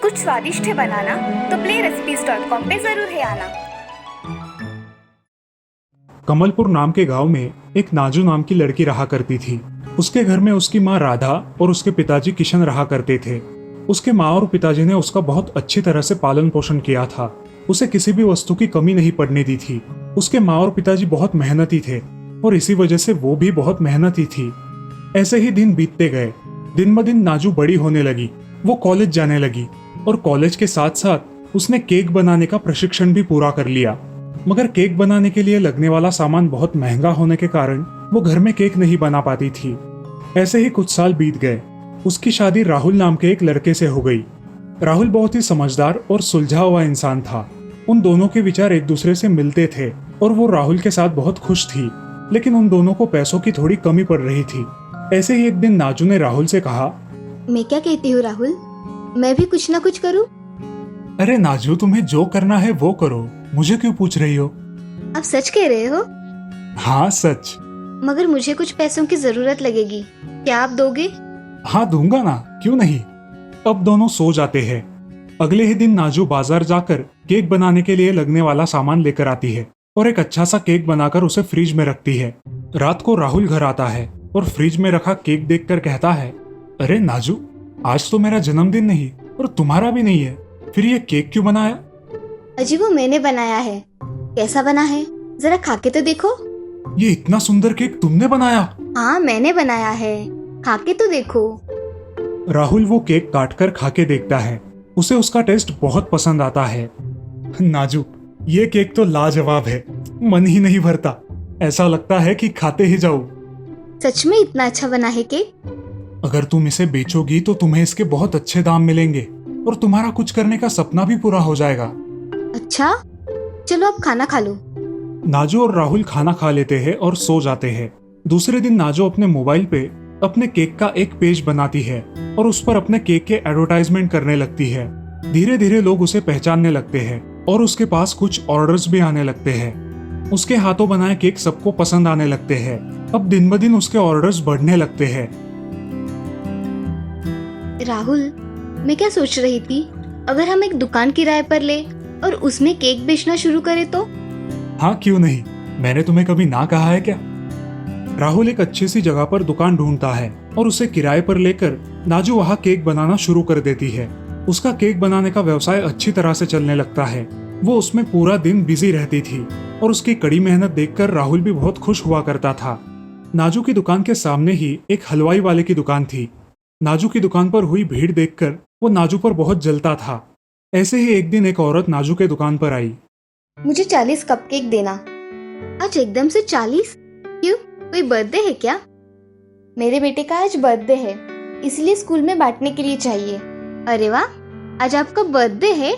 कुछ स्वादिष्ट है बनाना तो playrecipes.com पे जरूर है आना। कमलपुर नाम के गांव में एक नाजू नाम की लड़की रहा करती थी। उसके घर में उसकी माँ राधा और उसके पिताजी किशन रहा करते थे। उसके माँ और पिताजी ने उसका बहुत अच्छी तरह से पालन पोषण किया था। उसे किसी भी वस्तु की कमी नहीं पड़ने दी थी। उसके माँ और पिताजी बहुत मेहनती थे और इसी वजह से वो भी बहुत मेहनती थी। ऐसे ही दिन बीतते गए। दिन ब दिन नाजू बड़ी होने लगी। वो कॉलेज जाने लगी और कॉलेज के साथ साथ उसने केक बनाने का प्रशिक्षण भी पूरा कर लिया। मगर केक बनाने के लिए लगने वाला सामान बहुत महंगा होने के कारण वो घर में केक नहीं बना पाती थी। ऐसे ही कुछ साल बीत गए। उसकी शादी राहुल नाम के एक लड़के से हो गई। राहुल बहुत ही समझदार और सुलझा हुआ इंसान था। उन दोनों के विचार एक दूसरे से मिलते थे और वो राहुल के साथ बहुत खुश थी। लेकिन उन दोनों को पैसों की थोड़ी कमी पड़ रही थी। ऐसे ही एक दिन नाजू ने राहुल से कहा, मैं क्या कहती हूँ राहुल, मैं भी कुछ ना कुछ करूँ। अरे नाजू, तुम्हें जो करना है वो करो, मुझे क्यों पूछ रही हो? आप सच कह रहे हो? हाँ सच। मगर मुझे कुछ पैसों की जरूरत लगेगी, क्या आप दोगे? हाँ दूंगा ना, क्यों नहीं। अब दोनों सो जाते हैं। अगले ही दिन नाजू बाजार जाकर केक बनाने के लिए लगने वाला सामान लेकर आती है और एक अच्छा सा केक बनाकर उसे फ्रिज में रखती है। रात को राहुल घर आता है और फ्रिज में रखा केक देखकर कहता है, अरे नाजू, आज तो मेरा जन्मदिन नहीं और तुम्हारा भी नहीं है, फिर ये केक क्यों बनाया? अजी वो मैंने बनाया है। कैसा बना है, जरा खा के तो देखो। ये इतना सुंदर केक तुमने बनाया? हाँ मैंने बनाया है, खा के तो देखो। राहुल वो केक काटकर खा के देखता है। उसे उसका टेस्ट बहुत पसंद आता है। नाजू, ये केक तो लाजवाब है, मन ही नहीं भरता। ऐसा लगता है कि खाते ही जाऊं। सच में इतना अच्छा बना है केक? अगर तुम इसे बेचोगी तो तुम्हें इसके बहुत अच्छे दाम मिलेंगे और तुम्हारा कुछ करने का सपना भी पूरा हो जाएगा। अच्छा, चलो अब खाना खा लो। नाजू और राहुल खाना खा लेते हैं और सो जाते हैं। दूसरे दिन नाजू अपने मोबाइल पे अपने केक का एक पेज बनाती है और उस पर अपने केक के एडवर्टाइजमेंट करने लगती है। धीरे धीरे लोग उसे पहचानने लगते हैं और उसके पास कुछ ऑर्डर्स भी आने लगते हैं। उसके हाथों बनाए केक सबको पसंद आने लगते हैं। अब दिन ब दिन उसके ऑर्डर्स बढ़ने लगते हैं। राहुल, मैं क्या सोच रही थी, अगर हम एक दुकान किराए पर ले और उसमें केक बेचना शुरू करें तो? हाँ क्यों नहीं, मैंने तुम्हें कभी ना कहा है क्या? राहुल एक अच्छी सी जगह पर दुकान ढूंढता है और उसे किराए पर लेकर नाजू वहाँ केक बनाना शुरू कर देती है। उसका केक बनाने का व्यवसाय अच्छी तरह से चलने लगता है। वो उसमें पूरा दिन बिजी रहती थी और उसकी कड़ी मेहनत देखकर राहुल भी बहुत खुश हुआ करता था। नाजू की दुकान के सामने ही एक हलवाई वाले की दुकान थी। नाजू की दुकान पर हुई भीड़ देखकर वो नाजू पर बहुत जलता था। ऐसे ही एक दिन एक औरत नाजू के दुकान पर आई। मुझे 40 कपकेक देना। आज एकदम से 40? क्यों, कोई बर्थडे है क्या? मेरे बेटे का आज बर्थडे है, इसलिए स्कूल में बांटने के लिए चाहिए। अरे वाह, आज आपका बर्थडे है,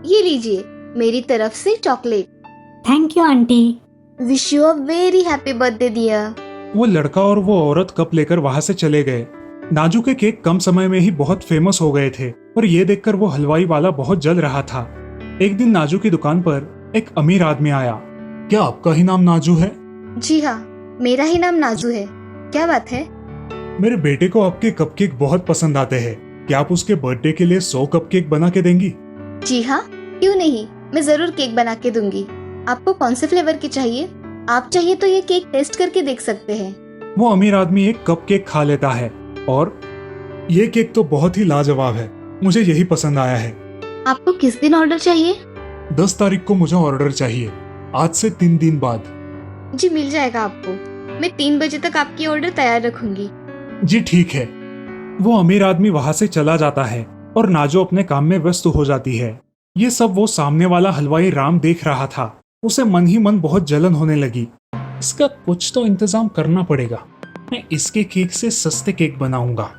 ये लीजिए मेरी तरफ से chocolate. Thank you aunty. Wish you a very happy birthday dear. वो लड़का और वो औरत कप लेकर वहां से चले गए। नाजू के केक कम समय में ही बहुत फेमस हो गए थे और ये देखकर वो हलवाई वाला बहुत जल रहा था। एक दिन नाजू की दुकान पर एक अमीर आदमी आया। क्या आपका ही नाम नाजू है? जी हाँ, मेरा ही नाम नाजू है। क्या बात है? मेरे बेटे को आपके कपकेक बहुत पसंद आते हैं। क्या आप उसके बर्थडे के लिए 100 कपकेक बना के देंगी? जी हाँ, क्यों नहीं, मैं जरूर केक बना के दूंगी। आपको कौन से फ्लेवर के चाहिए? आप चाहिए तो ये केक टेस्ट करके देख सकते हैं। वो अमीर आदमी एक कपकेक खा लेता है और ये केक तो बहुत ही लाजवाब है, मुझे यही पसंद आया है। आपको किस दिन ऑर्डर चाहिए? 10 तारीख को मुझे ऑर्डर चाहिए, आज से 3 दिन बाद। जी मिल जाएगा आपको, मैं 3 बजे तक आपकी ऑर्डर तैयार रखूंगी। जी ठीक है। वो अमीर आदमी वहां से चला जाता है और नाजू अपने काम में व्यस्त हो जाती है। ये सब वो सामने वाला हलवाई राम देख रहा था। उसे मन ही मन बहुत जलन होने लगी। इसका कुछ तो इंतजाम करना पड़ेगा, मैं इसके केक से सस्ते केक बनाऊंगा।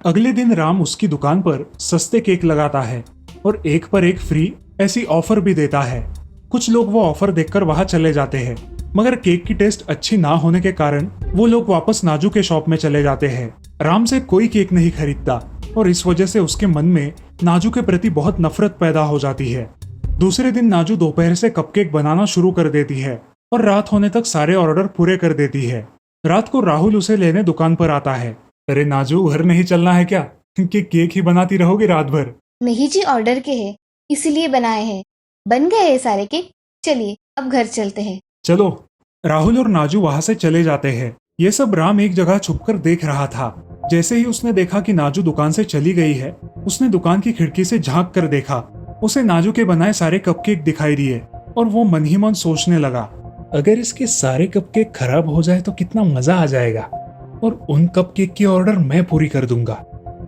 अगले दिन राम उसकी दुकान पर सस्ते केक लगाता है और एक पर एक फ्री ऐसी ऑफर भी देता है। कुछ लोग वो ऑफर देखकर वहां चले जाते हैं, मगर केक की टेस्ट अच्छी ना होने के कारण वो लोग वापस नाजू के शॉप में चले जाते हैं। राम से कोई केक नहीं खरीदता और इस वजह से उसके मन में नाजू के प्रति बहुत नफरत पैदा हो जाती है। दूसरे दिन नाजू दोपहर से कपकेक बनाना शुरू कर देती है और रात होने तक सारे ऑर्डर पूरे कर देती है। रात को राहुल उसे लेने दुकान पर आता है। अरे नाजू, घर नहीं चलना है क्या कि केक ही बनाती रहोगी रात भर? नहीं जी, ऑर्डर के हैं इसलिए बनाए हैं। बन गए ये सारे केक। चलिए अब घर चलते हैं। चलो। राहुल और नाजू वहां से चले जाते हैं। ये सब राम एक जगह छुपकर देख रहा था। जैसे ही उसने देखा कि नाजू दुकान से चली गई है, उसने दुकान की खिड़की से झांक कर देखा। उसे नाजू के बनाए सारे कपकेक दिखाई दिए और वो मन ही मन सोचने लगा, अगर इसके सारे कपकेक खराब हो जाए तो कितना मजा आ जाएगा, और उन कपकेक की ऑर्डर मैं पूरी कर दूंगा।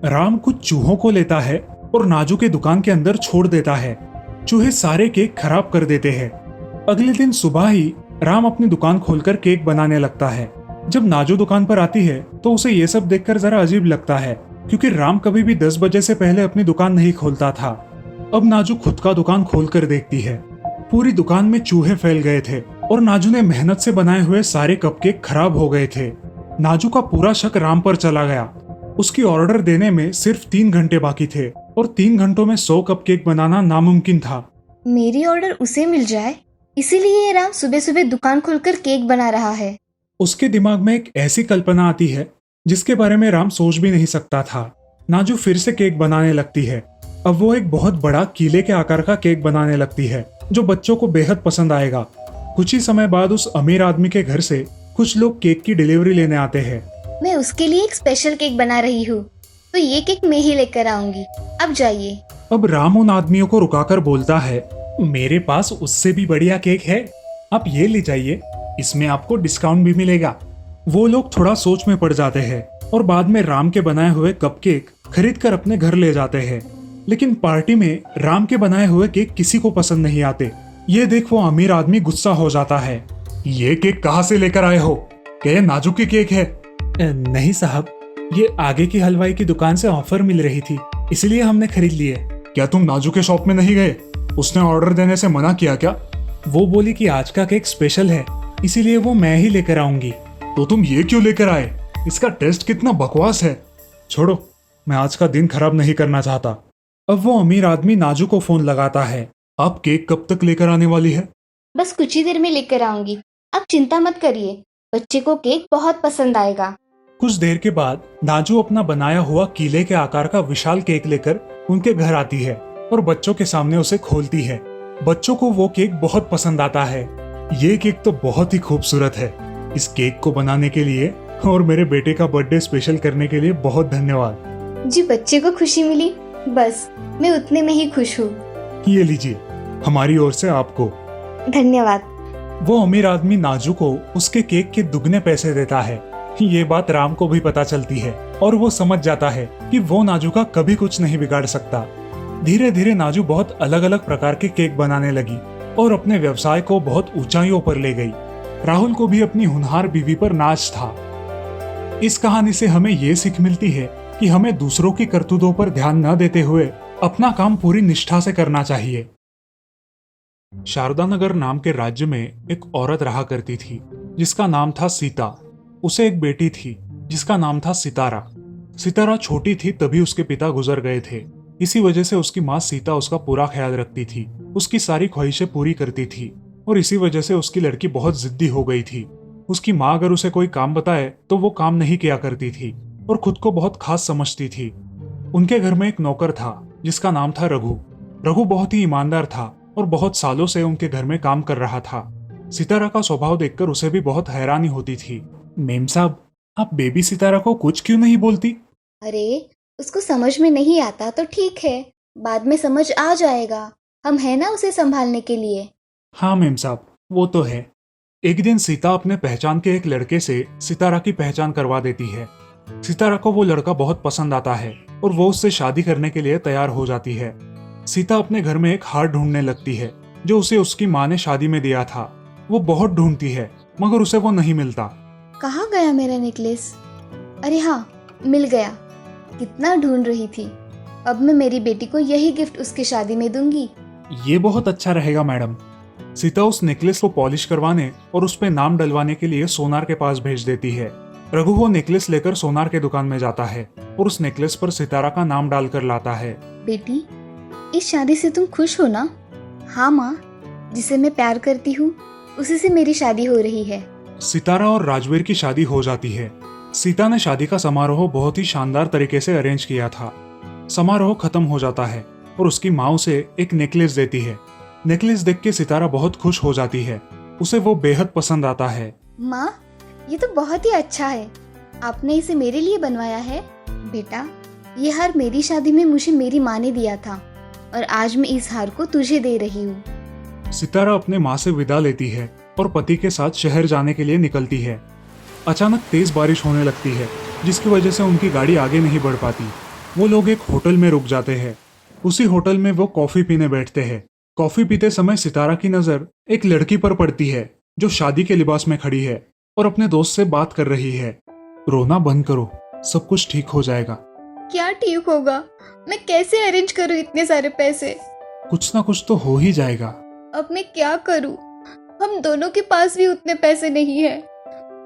राम कुछ चूहों को लेता है और नाजू के दुकान के अंदर छोड़ देता है। चूहे सारे केक खराब कर देते हैं। अगले दिन सुबह ही राम अपनी दुकान खोलकर केक बनाने लगता है। जब नाजू दुकान पर आती है तो उसे ये सब देखकर जरा अजीब लगता है, क्योंकि राम कभी भी 10 बजे से पहले अपनी दुकान नहीं खोलता था। अब नाजू खुद का दुकान खोलकर देखती है। पूरी दुकान में चूहे फैल गए थे और नाजू ने मेहनत से बनाए हुए सारे कपकेक खराब हो गए थे। नाजू का पूरा शक राम पर चला गया। उसकी ऑर्डर देने में सिर्फ 3 घंटे बाकी थे और 3 घंटों में 100 कपकेक बनाना नामुमकिन था। मेरी ऑर्डर उसे मिल जाए, इसीलिए ये राम सुबह सुबह दुकान खोलकर केक बना रहा है। उसके दिमाग में एक ऐसी कल्पना आती है जिसके बारे में राम सोच भी नहीं सकता था। नाजू फिर से केक बनाने लगती है। अब वो एक बहुत बड़ा कीले के आकार का केक बनाने लगती है जो बच्चों को बेहद पसंद आएगा। कुछ ही समय बाद उस अमीर आदमी के घर से कुछ लोग केक की डिलीवरी लेने आते हैं। मैं उसके लिए एक स्पेशल केक बना रही हूँ, तो ये केक मैं ही लेकर आऊंगी। अब जाइए। अब राम उन आदमियों को रुकाकर बोलता है, मेरे पास उससे भी बढ़िया केक है, आप ये ले जाइए, इसमें आपको डिस्काउंट भी मिलेगा। वो लोग थोड़ा सोच में पड़ जाते हैं और बाद में राम के बनाए हुए कपकेक खरीद कर अपने घर ले जाते हैं। लेकिन पार्टी में राम के बनाए हुए केक किसी को पसंद नहीं आते। ये देख वो अमीर आदमी गुस्सा हो जाता है। ये केक कहाँ से लेकर आए हो? क्या ये नाजू की केक है? नहीं साहब, ये आगे की हलवाई की दुकान से ऑफर मिल रही थी, इसलिए हमने खरीद लिए। क्या तुम नाजू के शॉप में नहीं गए? उसने ऑर्डर देने से मना किया क्या? वो बोली कि आज का केक स्पेशल है, इसीलिए वो मैं ही लेकर आऊंगी। तो तुम ये क्यों लेकर आए? इसका टेस्ट कितना बकवास है। छोड़ो, मैं आज का दिन खराब नहीं करना चाहता। अब वो अमीर आदमी नाजू को फोन लगाता है। आप केक कब तक लेकर आने वाली है? बस कुछ ही देर में लेकर आऊंगी, आप चिंता मत करिए, बच्चे को केक बहुत पसंद आएगा। कुछ देर के बाद नाजू अपना बनाया हुआ कीले के आकार का विशाल केक लेकर उनके घर आती है और बच्चों के सामने उसे खोलती है। बच्चों को वो केक बहुत पसंद आता है। ये केक तो बहुत ही खूबसूरत है। इस केक को बनाने के लिए और मेरे बेटे का बर्थडे स्पेशल करने के लिए बहुत धन्यवाद। जी, बच्चे को खुशी मिली, बस मैं उतने में ही खुश हूँ। ये लीजिए, हमारी ओर से आपको। धन्यवाद। वो अमीर आदमी नाजू को उसके केक के दुगने पैसे देता है। ये बात राम को भी पता चलती है और वो समझ जाता है कि वो नाजू का कभी कुछ नहीं बिगाड़ सकता। धीरे धीरे नाजू बहुत अलग अलग प्रकार के केक बनाने लगी और अपने व्यवसाय को बहुत ऊंचाइयों पर ले गई। राहुल को भी अपनी होनहार बीवी पर नाज था। इस कहानी से हमें ये सीख मिलती है कि हमें दूसरों की करतूतों पर ध्यान न देते हुए अपना काम पूरी निष्ठा से करना चाहिए। शारदा नगर नाम के राज्य में एक औरत रहा करती थी जिसका नाम था सीता। उसे एक बेटी थी जिसका नाम था सितारा। सितारा छोटी थी तभी उसके पिता गुजर गए थे। इसी वजह से उसकी माँ सीता उसका पूरा ख्याल रखती थी, उसकी सारी ख्वाहिशें पूरी करती थी और इसी वजह से उसकी लड़की बहुत जिद्दी हो गई थी। उसकी माँ अगर उसे कोई काम बताए तो वो काम नहीं किया करती थी और खुद को बहुत खास समझती थी। उनके घर में एक नौकर था जिसका नाम था रघु। रघु बहुत ही ईमानदार था और बहुत सालों से उनके घर में काम कर रहा था। सितारा का स्वभाव देखकर उसे भी बहुत हैरानी होती थी। मेम साहब, आप बेबी सितारा को कुछ क्यों नहीं बोलती? अरे, उसको समझ में नहीं आता तो ठीक है, बाद में समझ आ जाएगा। हम है ना उसे संभालने के लिए। हाँ मेम साहब, वो तो है। एक दिन सीता अपने पहचान के एक लड़के से सितारा की पहचान करवा देती है। सितारा को वो लड़का बहुत पसंद आता है और वो उससे शादी करने के लिए तैयार हो जाती है। सीता अपने घर में एक हार ढूंढने लगती है जो उसे उसकी माँ ने शादी में दिया था। वो बहुत ढूंढती है मगर उसे वो नहीं मिलता। कहाँ गया मेरा नेकलेस? अरे हाँ, मिल गया। कितना ढूंढ रही थी। अब मैं मेरी बेटी को यही गिफ्ट उसकी शादी में दूंगी। ये बहुत अच्छा रहेगा मैडम। सीता उस नेकलेस को पॉलिश करवाने और उस पे नाम डलवाने के लिए सोनार के पास भेज देती है। रघु वो नेकलेस लेकर सोनार के दुकान में जाता है और उस नेकलेस पर सितारा का नाम डालकर लाता है। बेटी, इस शादी से तुम खुश हो ना? हाँ माँ, जिसे मैं प्यार करती हूँ उसी से मेरी शादी हो रही है। सितारा और राजवीर की शादी हो जाती है। सीता ने शादी का समारोह बहुत ही शानदार तरीके से अरेंज किया था। समारोह खत्म हो जाता है और उसकी माँ उसे एक नेकलेस देती है। नेकलेस देख के सितारा बहुत खुश हो जाती है। उसे वो बेहद पसंद आता है। माँ, ये तो बहुत ही अच्छा है। आपने इसे मेरे लिए बनवाया है। बेटा, ये हार मेरी शादी में मुझे मेरी माँ ने दिया था और आज मैं इस हार को तुझे दे रही हूँ। सितारा अपने माँ से विदा लेती है और पति के साथ शहर जाने के लिए निकलती है। अचानक तेज बारिश होने लगती है, जिसकी वजह से उनकी गाड़ी आगे नहीं बढ़ पाती। वो लोग एक होटल में रुक जाते हैं। उसी होटल में वो कॉफी पीने बैठते हैं। कॉफी पीते समय सितारा की नजर एक लड़की पर पड़ती है जो शादी के लिबास में खड़ी है और अपने दोस्त से बात कर रही है। रोना बंद करो, सब कुछ ठीक हो जाएगा। क्या ठीक होगा? मैं कैसे अरेंज करूँ इतने सारे पैसे? कुछ ना कुछ तो हो ही जाएगा। अब मैं क्या करूँ? हम दोनों के पास भी उतने पैसे नहीं है।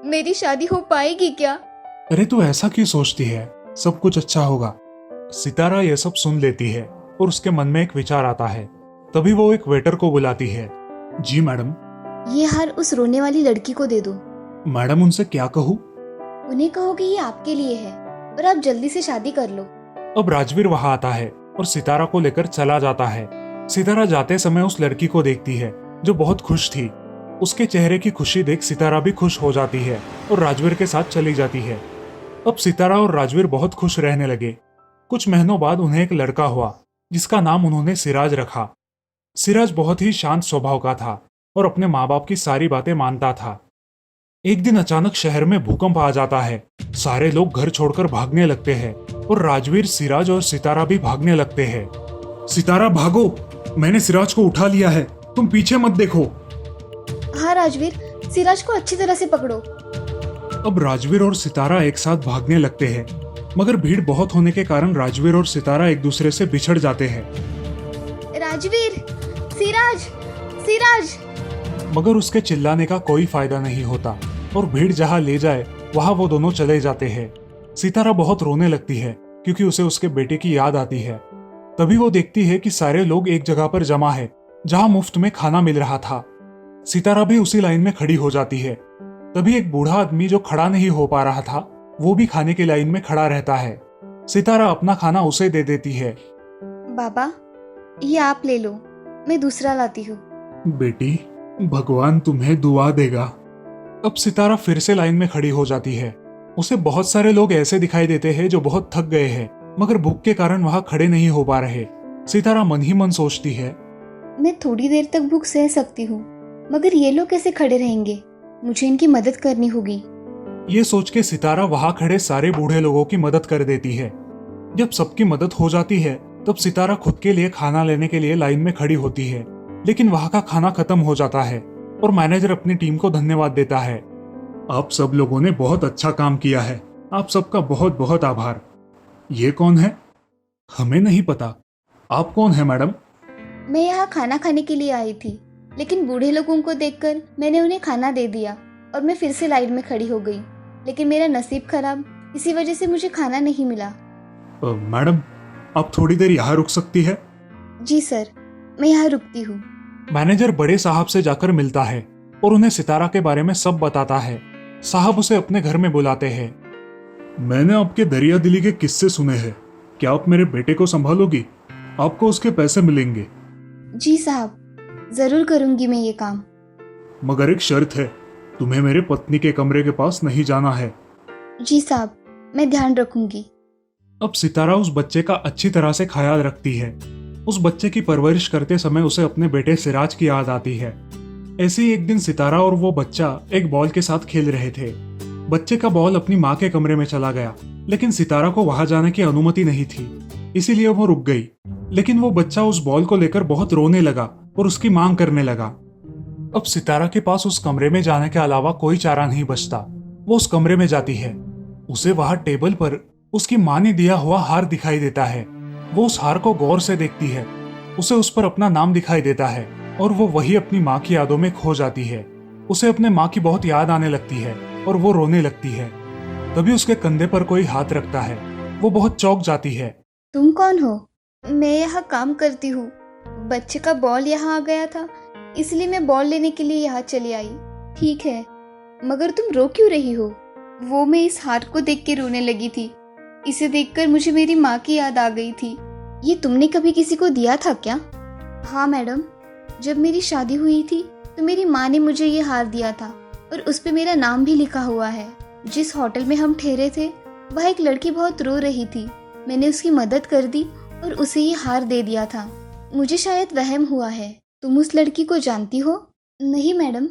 मेरी शादी हो पाएगी क्या? अरे तू ऐसा क्यों सोचती है? सब कुछ अच्छा होगा। सितारा यह सब सुन लेती है और उसके मन में एक विचार आता है। तभी वो एक वेटर को बुलाती है। जी मैडम। ये हार उस रोने वाली लड़की को दे दो। मैडम, उनसे क्या कहूँ? उन्हें कहो कि ये आपके लिए है और आप जल्दी से शादी कर लो। अब राजवीर वहां आता है और सितारा को लेकर चला जाता है। सितारा जाते समय उस लड़की को देखती है जो बहुत खुश थी। उसके चेहरे की खुशी देख सितारा भी खुश हो जाती है और राजवीर के साथ चली जाती है। अब सितारा और राजवीर बहुत खुश रहने लगे। कुछ महीनों बाद उन्हें एक लड़का हुआ जिसका नाम उन्होंने सिराज रखा। सिराज बहुत ही शांत स्वभाव का था और अपने माँ बाप की सारी बातें मानता था। एक दिन अचानक शहर में भूकंप आ जाता है। सारे लोग घर छोड़कर भागने लगते हैं और राजवीर, सिराज और सितारा भी भागने लगते हैं। सितारा भागो, मैंने सिराज को उठा लिया है, तुम पीछे मत देखो। हाँ राजवीर, सिराज को अच्छी तरह से पकड़ो। अब राजवीर और सितारा एक साथ भागने लगते हैं, मगर भीड़ बहुत होने के कारण राजवीर और सितारा एक दूसरे से बिछड़ जाते हैं। राजवीर, सिराज, सिराज। मगर उसके चिल्लाने का कोई फायदा नहीं होता और भीड़ जहां ले जाए वहां वो दोनों चले जाते हैं। सितारा बहुत रोने लगती है क्योंकि उसे उसके बेटे की याद आती है। तभी वो देखती है कि सारे लोग एक जगह पर जमा है जहां मुफ्त में खाना मिल रहा था। सितारा भी उसी लाइन में खड़ी हो जाती है। तभी एक बूढ़ा आदमी जो खड़ा नहीं हो पा रहा था वो भी खाने की लाइन में खड़ा रहता है। सितारा अपना खाना उसे दे देती है। बाबा, ये आप ले लो, मैं दूसरा लाती हूँ। बेटी, भगवान तुम्हें दुआ देगा। अब सितारा फिर से लाइन में खड़ी हो जाती है। उसे बहुत सारे लोग ऐसे दिखाई देते हैं जो बहुत थक गए हैं मगर भूख के कारण वहां खड़े नहीं हो पा रहे। सितारा मन ही मन सोचती है, मैं थोड़ी देर तक भूख सह सकती हूँ, मगर ये लोग कैसे खड़े रहेंगे? मुझे इनकी मदद करनी होगी। ये सोच के सितारा वहां खड़े सारे बूढ़े लोगों की मदद कर देती है। जब सबकी मदद हो जाती है तब सितारा खुद के लिए खाना लेने के लिए लाइन में खड़ी होती है, लेकिन वहां का खाना खत्म हो जाता है और मैनेजर अपनी टीम को धन्यवाद देता है। आप सब लोगों ने बहुत अच्छा काम किया है, आप सबका बहुत बहुत आभार। ये कौन है? हमें नहीं पता। आप कौन है मैडम? मैं यहाँ खाना खाने के लिए आई थी, लेकिन बूढ़े लोगों को देखकर मैंने उन्हें खाना दे दिया और मैं फिर से लाइन में खड़ी हो गई। लेकिन मेरा नसीब खराब, इसी वजह से मुझे खाना नहीं मिला। मैडम, आप थोड़ी देर यहाँ रुक सकती है? जी सर, मैं यहाँ रुकती हूँ। मैनेजर बड़े साहब से जाकर मिलता है और उन्हें सितारा के बारे में सब बताता है। साहब उसे अपने घर में बुलाते हैं। मैंने आपके दरिया दिली के किस्से सुने हैं, क्या आप मेरे बेटे को संभालोगी? आपको उसके पैसे मिलेंगे। जी साहब, जरूर करूंगी मैं ये काम। मगर एक शर्त है, तुम्हें मेरे पत्नी के कमरे के पास नहीं जाना है। जी साहब, मैं ध्यान रखूंगी। अब सितारा उस बच्चे का अच्छी तरह से ख्याल रखती है। उस बच्चे की परवरिश करते समय उसे अपने बेटे सिराज की याद आती है। ऐसे ही एक दिन सितारा और वो बच्चा एक बॉल के साथ खेल रहे थे। बच्चे का बॉल अपनी माँ के कमरे में चला गया, लेकिन सितारा को वहां जाने की अनुमति नहीं थी, इसीलिए वो रुक गई। लेकिन वो बच्चा उस बॉल को लेकर बहुत रोने लगा और उसकी मांग करने लगा। अब सितारा के पास उस कमरे में जाने के अलावा कोई चारा नहीं बचता। वो उस कमरे में जाती है। उसे वहां टेबल पर उसकी माँ ने दिया हुआ हार दिखाई देता है। वो उस हार को गौर से देखती है। उसे उस पर अपना नाम दिखाई देता है और वो वही अपनी माँ की यादों में खो जाती है। उसे अपने माँ की बहुत याद आने लगती है और वो रोने लगती है। तभी उसके कंधे पर कोई हाथ रखता है। वो बहुत चौंक जाती है। तुम कौन हो? मैं यहाँ काम करती हूँ। बच्चे का बॉल यहाँ आ गया था, इसलिए मैं बॉल लेने के लिए यहाँ चली आई। ठीक है, मगर तुम रो क्यों रही हो? वो मैं इस हार को देख के रोने लगी थी। इसे देखकर मुझे मेरी माँ की याद आ गई थी। ये तुमने कभी किसी को दिया था क्या? हाँ मैडम, जब मेरी शादी हुई थी तो मेरी माँ ने मुझे ये हार दिया था और उस पे मेरा नाम भी लिखा हुआ है। जिस होटल में हम ठहरे थे वह एक लड़की बहुत रो रही थी। मैंने उसकी मदद कर दी और उसे ये हार दे दिया था। मुझे शायद वहम हुआ है। तुम उस लड़की को जानती हो? नहीं मैडम,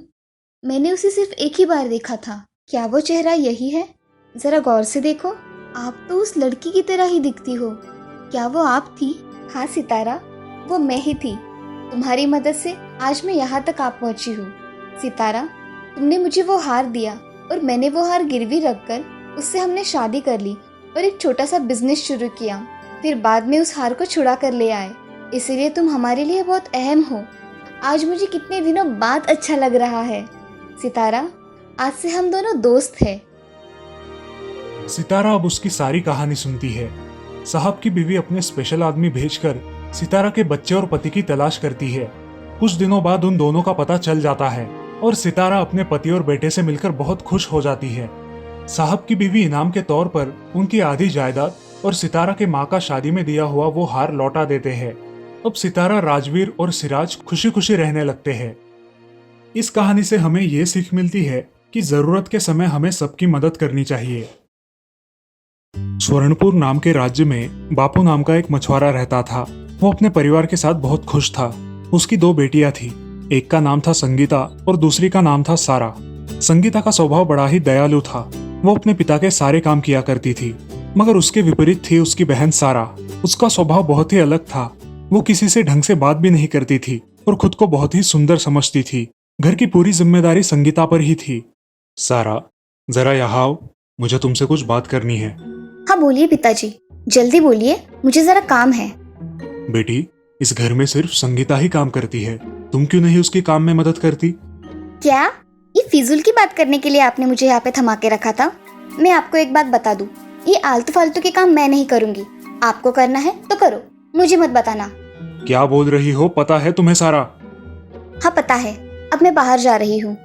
मैंने उसे सिर्फ एक ही बार देखा था। क्या वो चेहरा यही है? जरा गौर से देखो, आप तो उस लड़की की तरह ही दिखती हो। क्या वो आप थी? हाँ सितारा, वो मैं ही थी। तुम्हारी मदद से आज मैं यहाँ तक आ पहुँची हूँ। सितारा, तुमने मुझे वो हार दिया और मैंने वो हार गिरवी रखकर उससे हमने शादी कर ली और एक छोटा सा बिजनेस शुरू किया। फिर बाद में उस हार को छुड़ा कर ले आए। इसलिए तुम हमारे लिए बहुत अहम हो। आज मुझे कितने दिनों बाद अच्छा लग रहा है। सितारा, आज से हम दोनों दोस्त हैं। सितारा अब उसकी सारी कहानी सुनती है। साहब की बीवी अपने स्पेशल आदमी भेजकर सितारा के बच्चे और पति की तलाश करती है। कुछ दिनों बाद उन दोनों का पता चल जाता है और सितारा अपने पति और बेटे से मिलकर बहुत खुश हो जाती है। साहब की बीवी इनाम के तौर पर उनकी आधी जायदाद और सितारा के माँ का शादी में दिया हुआ वो हार लौटा देते हैं। अब सितारा, राजवीर और सिराज खुशी खुशी रहने लगते हैं। इस कहानी से हमें ये सीख मिलती है कि जरूरत के समय हमें सबकी मदद करनी चाहिए। स्वर्णपुर नाम के राज्य में बापू नाम का एक मछुआरा रहता था। वो अपने परिवार के साथ बहुत खुश था। उसकी दो बेटियां थी। एक का नाम था संगीता और दूसरी का नाम था सारा। संगीता का स्वभाव बड़ा ही दयालु था। वो अपने पिता के सारे काम किया करती थी, मगर उसके विपरीत थी उसकी बहन सारा। उसका स्वभाव बहुत ही अलग था। वो किसी से ढंग से बात भी नहीं करती थी और खुद को बहुत ही सुंदर समझती थी। घर की पूरी जिम्मेदारी संगीता पर ही थी। सारा, जरा यहाँ आओ, मुझे तुमसे कुछ बात करनी है। हाँ बोलिए पिताजी, जल्दी बोलिए, मुझे जरा काम है। बेटी, इस घर में सिर्फ संगीता ही काम करती है। तुम क्यों नहीं उसके काम में मदद करती? क्या ये फिजूल की बात करने के लिए आपने मुझे यहाँ पे थमा के रखा था? मैं आपको एक बात बता दूं, ये आलतू फालतू के काम मैं नहीं करूंगी। आपको करना है तो करो, मुझे मत बताना। क्या बोल रही हो? पता है तुम्हें सारा? हाँ पता है, अब मैं बाहर जा रही हूँ।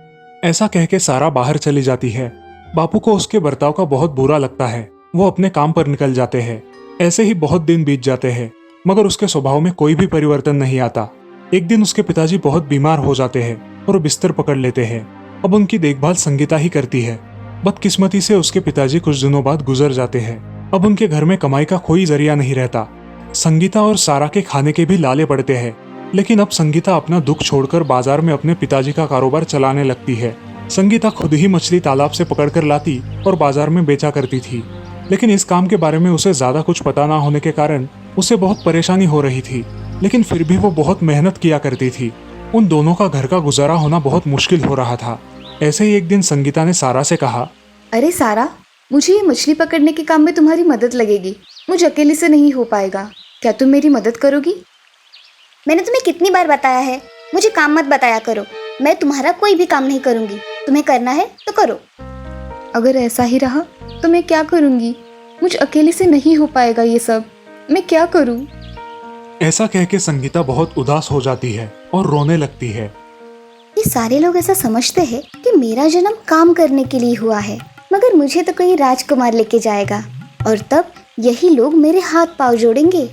ऐसा कह के सारा बाहर चली जाती है। बापू को उसके बर्ताव का बहुत बुरा लगता है। वो अपने काम पर निकल जाते हैं। ऐसे ही बहुत दिन बीत जाते हैं, मगर उसके स्वभाव में कोई भी परिवर्तन नहीं आता। एक दिन उसके पिताजी बहुत बीमार हो जाते हैं और बिस्तर पकड़ लेते हैं। अब उनकी देखभाल संगीता ही करती है। बदकिस्मती से उसके पिताजी कुछ दिनों बाद गुजर जाते हैं। अब उनके घर में कमाई का कोई जरिया नहीं रहता। संगीता और सारा के खाने के भी लाले पड़ते हैं। लेकिन अब संगीता अपना दुख छोड़कर बाजार में अपने पिताजी का कारोबार चलाने लगती है। संगीता खुद ही मछली तालाब से पकड़कर लाती और बाजार में बेचा करती थी। लेकिन इस काम के बारे में उसे ज्यादा कुछ पता ना होने के कारण उसे बहुत परेशानी हो रही थी। लेकिन फिर भी वो बहुत मेहनत किया करती थी। उन दोनों का घर का गुजारा होना बहुत मुश्किल हो रहा था। ऐसे ही एक दिन संगीता ने सारा से कहा, अरे सारा, मुझे ये मछली पकड़ने के काम में तुम्हारी मदद लगेगी। मुझे अकेले से नहीं हो पाएगा। क्या तुम मेरी मदद करोगी? मैंने तुम्हें कितनी बार बताया है, मुझे काम मत बताया करो। मैं तुम्हारा कोई भी काम नहीं करूंगी। तुम्हें करना है तो करो। अगर ऐसा ही रहा तो मैं क्या करूंगी? मुझे अकेले से नहीं हो पाएगा ये सब। मैं क्या करूं? ऐसा कह के संगीता बहुत उदास हो जाती है और रोने लगती है। ये सारे लोग ऐसा समझते हैं कि मेरा जन्म काम करने के लिए हुआ है, मगर मुझे तो कहीं राजकुमार लेके जाएगा और तब यही लोग मेरे हाथ पांव जोड़ेंगे।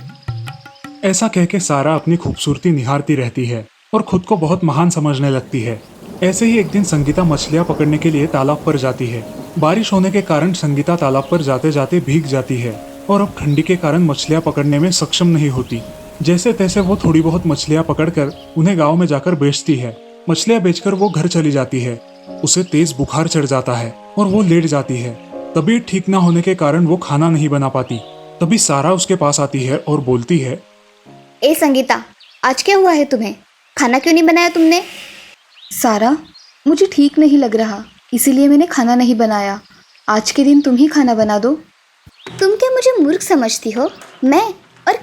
ऐसा कह के सारा अपनी खूबसूरती निहारती रहती है और खुद को बहुत महान समझने लगती है। ऐसे ही एक दिन संगीता मछलियां पकड़ने के लिए तालाब पर जाती है। बारिश होने के कारण संगीता तालाब पर जाते जाते भीग जाती है और अब ठंडी के कारण मछलियां पकड़ने में सक्षम नहीं होती। जैसे तैसे वो थोड़ी बहुत मछलियां पकड़कर उन्हें गांव में जाकर बेचती है। मछलियां बेचकर वो घर चली जाती है। उसे तेज बुखार चढ़ जाता है और वो लेट जाती है। तबीयत ठीक ना होने के कारण वो खाना नहीं बना पाती। तभी सारा उसके पास आती है और बोलती है, ए संगीता, आज क्या हुआ है तुम्हें? खाना क्यों नहीं बनाया तुमने? सारा, मुझे ठीक नहीं लग रहा, इसीलिए मैंने खाना नहीं बनाया। आज के दिन तुम ही खाना बना दो। तुम क्या मुझे मूर्ख समझती हो? मैं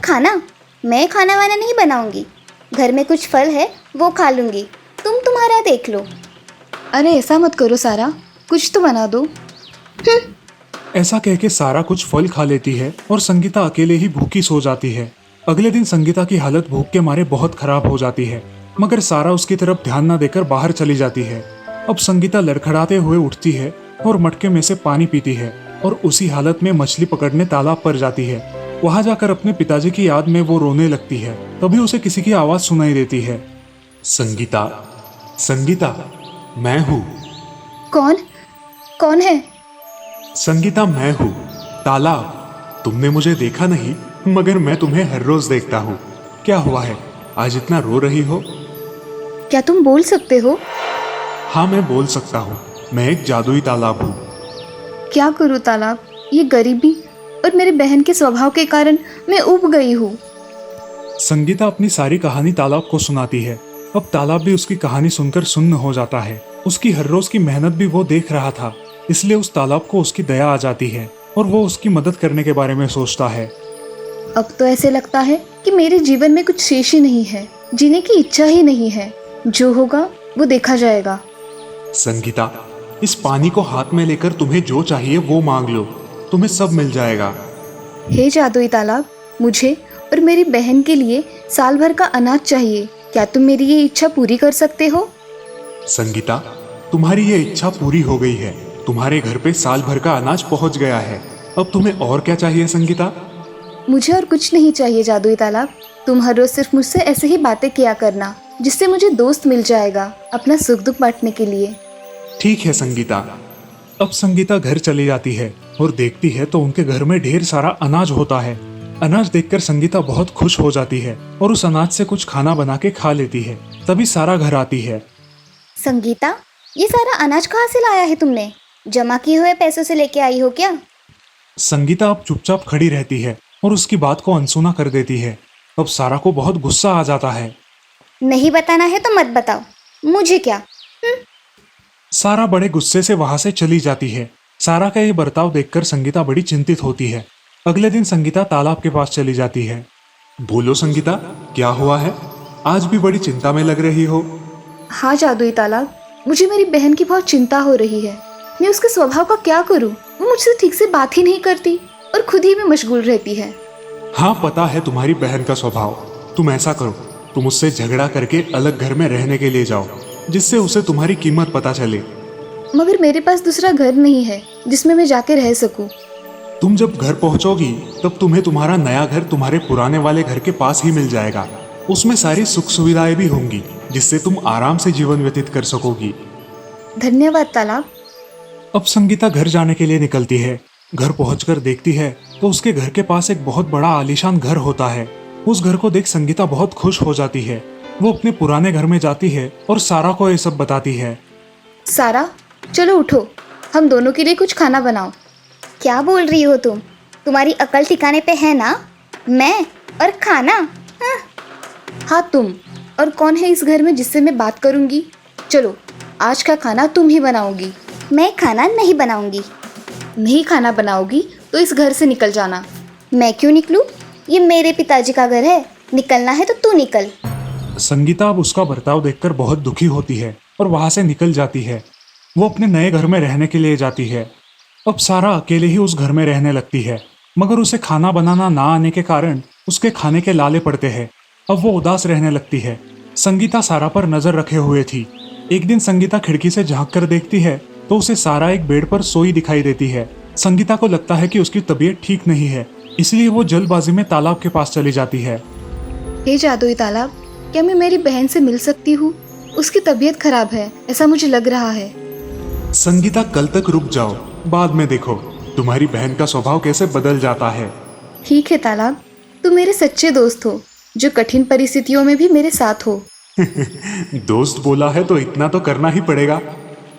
खाना वाना नहीं बनाऊंगी। घर में कुछ फल है वो खा लूंगी। तुम तुम्हारा देख लो। अरे ऐसा मत करो सारा, कुछ तो बना दो। ऐसा कह के सारा कुछ फल खा लेती है और संगीता अकेले ही भूखी सो जाती है। अगले दिन संगीता की हालत भूख के मारे बहुत खराब हो जाती है, मगर सारा उसकी तरफ ध्यान न देकर बाहर चली जाती है। अब संगीता लड़खड़ाते हुए उठती है और मटके में से पानी पीती है और उसी हालत में मछली पकड़ने तालाब पर जाती है। वहां जाकर अपने पिताजी की याद में वो रोने लगती है। तभी उसे किसी की आवाज सुनाई देती है। संगीता, संगीता, मैं हूँ। कौन कौन है? संगीता, मैं हूँ, तालाब। तुमने मुझे देखा नहीं, मगर मैं तुम्हें हर रोज देखता हूँ। क्या हुआ है, आज इतना रो रही हो? क्या तुम बोल सकते हो? हाँ, मैं बोल सकता हूँ। मैं एक जादुई तालाब हूँ। क्या करूँ तालाब, ये गरीबी और मेरी बहन के स्वभाव के कारण मैं ऊब गई हूँ। संगीता अपनी सारी कहानी तालाब को सुनाती है। अब तालाब भी उसकी कहानी सुनकर सुन्न हो जाता है। उसकी हर रोज की मेहनत भी वो देख रहा था, इसलिए उस तालाब को उसकी दया आ जाती है और वो उसकी मदद करने के बारे में सोचता है। अब तो ऐसे लगता है कि मेरे जीवन में कुछ शेष ही नहीं है, जीने की इच्छा ही नहीं है। जो होगा वो देखा जाएगा। संगीता, इस पानी को हाथ में लेकर तुम्हें जो चाहिए वो मांग लो, तुम्हें सब मिल जाएगा। हे जादुई तालाब, मुझे और मेरी बहन के लिए साल भर का अनाज चाहिए। क्या तुम मेरी ये इच्छा पूरी कर सकते हो? संगीता, तुम्हारी ये इच्छा पूरी हो गई है। तुम्हारे घर पे साल भर का अनाज पहुंच गया है। अब तुम्हें और क्या चाहिए संगीता? मुझे और कुछ नहीं चाहिए जादुई तालाब। तुम हर रोज सिर्फ मुझसे ऐसे ही बातें किया करना, जिससे मुझे दोस्त मिल जाएगा अपना सुख दुख बांटने के लिए। ठीक है संगीता। अब संगीता घर चली जाती है और देखती है तो उनके घर में ढेर सारा अनाज होता है। अनाज देखकर संगीता बहुत खुश हो जाती है और उस अनाज से कुछ खाना बना के खा लेती है। तभी सारा घर आती है। संगीता, ये सारा अनाज कहाँ से लाया है तुमने? जमा किए हुए पैसों से लेके आई हो क्या? संगीता अब चुपचाप खड़ी रहती है और उसकी बात को अनसुना कर देती है। अब सारा को बहुत गुस्सा आ जाता है। नहीं बताना है तो मत बताओ, मुझे क्या। सारा बड़े गुस्से से वहां से चली जाती है। सारा का ये बर्ताव देखकर संगीता बड़ी चिंतित होती है। अगले दिन संगीता तालाब के पास चली जाती है। बोलो संगीता, क्या हुआ है? आज भी बड़ी चिंता में लग रही हो। हाँ जादुई तालाब, मुझे मेरी बहन की बहुत चिंता हो रही है। मैं उसके स्वभाव का क्या करूं? वो मुझसे ठीक से बात ही नहीं करती और खुद ही में मशगूल रहती है। हाँ, पता है तुम्हारी बहन का स्वभाव। तुम ऐसा करो, तुम उससे झगड़ा करके अलग घर में रहने के लिए जाओ, जिससे उसे तुम्हारी कीमत पता चले। मगर मेरे पास दूसरा घर नहीं है जिसमें मैं जाके रह सकूं। तुम जब घर पहुंचोगी तब तुम्हें तुम्हारा नया घर तुम्हारे पुराने वाले घर के पास ही मिल जाएगा। उसमें सारी सुख सुविधाएं भी होंगी, जिससे तुम आराम से जीवन व्यतीत कर सकोगी। धन्यवाद तालाब। अब संगीता घर जाने के लिए निकलती है। घर पहुंचकर देखती है तो उसके घर के पास एक बहुत बड़ा आलीशान घर होता है। उस घर को देख संगीता बहुत खुश हो जाती है। वो अपने पुराने घर में जाती है और सारा को ये सब बताती है। सारा, चलो उठो, हम दोनों के लिए कुछ खाना बनाओ। क्या बोल रही हो तुम? तुम्हारी अकल ठिकाने पे है ना? मैं और खाना? हाँ तुम। और कौन है इस घर में जिससे मैं बात करूंगी? चलो, आज का खाना तुम ही बनाओगी। मैं खाना नहीं बनाऊंगी। नहीं खाना बनाओगी तो इस घर से निकल जाना। मैं क्यों निकलूं? ये मेरे पिताजी का घर है। निकलना है तो तू निकल। संगीता अब उसका बर्ताव देखकर बहुत दुखी होती है और वहां से निकल जाती है। वो अपने नए घर में रहने के लिए जाती है। अब सारा अकेले ही उस घर में रहने लगती है, मगर उसे खाना बनाना ना आने के कारण उसके खाने के लाले पड़ते हैं। अब वो उदास रहने लगती है। संगीता सारा पर नजर रखे हुए थी। एक दिन संगीता खिड़की से झांक कर देखती है तो उसे सारा एक बेड पर सोई दिखाई देती है। संगीता को लगता है कि उसकी तबीयत ठीक नहीं है, इसलिए वो जल्दबाजी में तालाब के पास चली जाती है। हे जादुई तालाब, क्या मैं मेरी बहन से मिल सकती हूँ? उसकी तबीयत खराब है, ऐसा मुझे लग रहा है। संगीता, कल तक रुक जाओ, बाद में देखो तुम्हारी बहन का स्वभाव कैसे बदल जाता है। ठीक है तालाब, तुम मेरे सच्चे दोस्त हो, जो कठिन परिस्थितियों में भी मेरे साथ हो। दोस्त बोला है तो इतना तो करना ही पड़ेगा।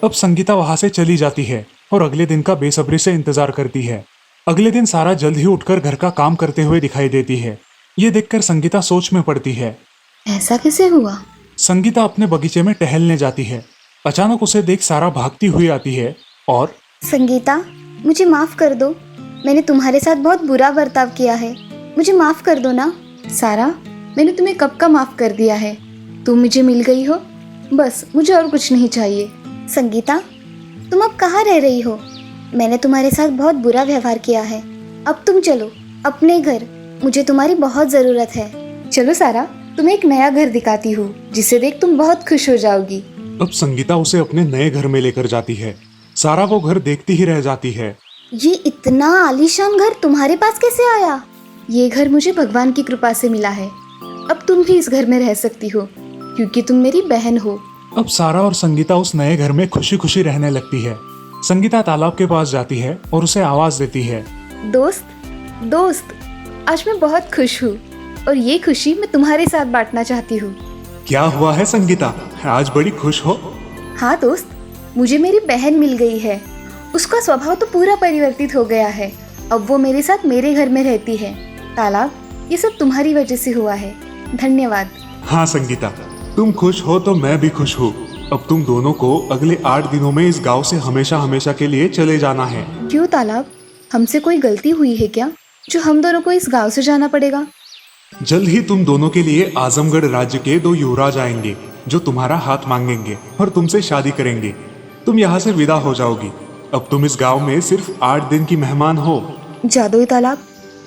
अब संगीता वहां से चली जाती है और अगले दिन का बेसब्री से इंतजार करती है। अगले दिन सारा जल्द ही उठकर घर का काम करते हुए दिखाई देती है। ये देखकर संगीता सोच में पड़ती है। ऐसा कैसे हुआ? संगीता अपने बगीचे में टहलने जाती है। अचानक उसे देख सारा भागती हुई आती है और संगीता, मुझे माफ कर दो। मैंने तुम्हारे साथ बहुत बुरा बर्ताव किया है, मुझे माफ कर दो ना। सारा, मैंने तुम्हें कब का माफ कर दिया है। तुम मुझे मिल गई हो, बस मुझे और कुछ नहीं चाहिए। संगीता, तुम अब कहाँ रह रही हो? मैंने तुम्हारे साथ बहुत बुरा व्यवहार किया है। अब तुम चलो अपने घर, मुझे तुम्हारी बहुत ज़रूरत है। चलो सारा, तुम्हें एक नया घर दिखाती हूँ, जिसे देख तुम बहुत खुश हो जाओगी। अब संगीता उसे अपने नए घर में लेकर जाती है। सारा वो घर देखती ही रह जाती है। ये इतना आलीशान घर तुम्हारे पास कैसे आया? ये घर मुझे भगवान की कृपा से मिला है। अब तुम भी इस घर में रह सकती हो क्योंकि तुम मेरी बहन हो। अब सारा और संगीता उस नए घर में खुशी खुशी रहने लगती है। संगीता तालाब के पास जाती है और उसे आवाज देती है, दोस्त दोस्त, आज मैं बहुत खुश हूँ और ये खुशी मैं तुम्हारे साथ बांटना चाहती हूँ। क्या हुआ है संगीता, आज बड़ी खुश हो? हाँ दोस्त, मुझे मेरी बहन मिल गई है। उसका स्वभाव तो पूरा परिवर्तित हो गया है। अब वो मेरे साथ मेरे घर में रहती है। तालाब, ये सब तुम्हारी वजह से हुआ है। धन्यवाद। हाँ संगीता, तुम खुश हो तो मैं भी खुश हूँ। अब तुम दोनों को अगले 8 दिनों में इस गांव से हमेशा हमेशा के लिए चले जाना है। क्यों तालाब, हमसे कोई गलती हुई है क्या जो हम दोनों को इस गांव से जाना पड़ेगा? जल्द ही तुम दोनों के लिए आजमगढ़ राज्य के 2 युवराज आएंगे जो तुम्हारा हाथ मांगेंगे और तुमसे शादी करेंगे। तुम यहाँ से विदा हो जाओगी। अब तुम इस गांव में सिर्फ 8 दिन की मेहमान हो। जादुई तालाब,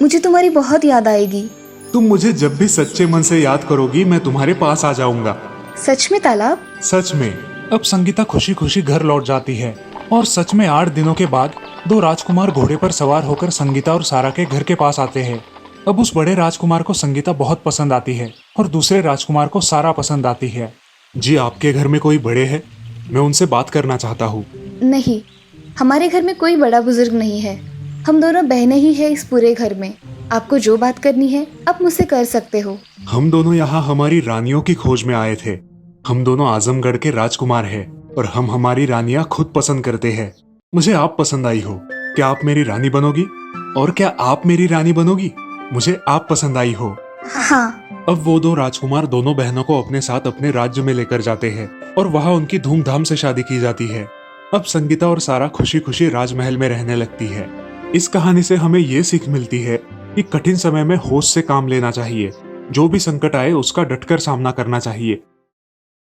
मुझे तुम्हारी बहुत याद आएगी। तुम मुझे जब भी सच्चे मन से याद करोगी मैं तुम्हारे पास आ जाऊंगा। सच में तालाब? सच में। अब संगीता खुशी खुशी घर लौट जाती है और सच में 8 दिनों के बाद 2 राजकुमार घोड़े पर सवार होकर संगीता और सारा के घर के पास आते हैं। अब उस बड़े राजकुमार को संगीता बहुत पसंद आती है और दूसरे राजकुमार को सारा पसंद आती है। जी, आपके घर में कोई बड़े हैं? मैं उनसे बात करना चाहता हूँ। नहीं, हमारे घर में कोई बड़ा बुजुर्ग नहीं है। हम दोनों बहनें ही हैं इस पूरे घर में। आपको जो बात करनी है आप मुझसे कर सकते हो। हम दोनों यहाँ हमारी रानियों की खोज में आए थे। हम दोनों आजमगढ़ के राजकुमार हैं और हम हमारी रानियाँ खुद पसंद करते हैं। मुझे आप पसंद आई हो। क्या आप मेरी रानी बनोगी? और क्या आप मेरी रानी बनोगी? मुझे आप पसंद आई हो। हाँ। अब वो 2 राजकुमार दोनों बहनों को अपने साथ अपने राज्य में लेकर जाते हैं और वहाँ उनकी धूमधाम से शादी की जाती है। अब संगीता और सारा खुशी खुशी राजमहल में रहने लगती है। इस कहानी से हमें ये सीख मिलती है कि कठिन समय में होश से काम लेना चाहिए। जो भी संकट आए उसका डटकर सामना करना चाहिए।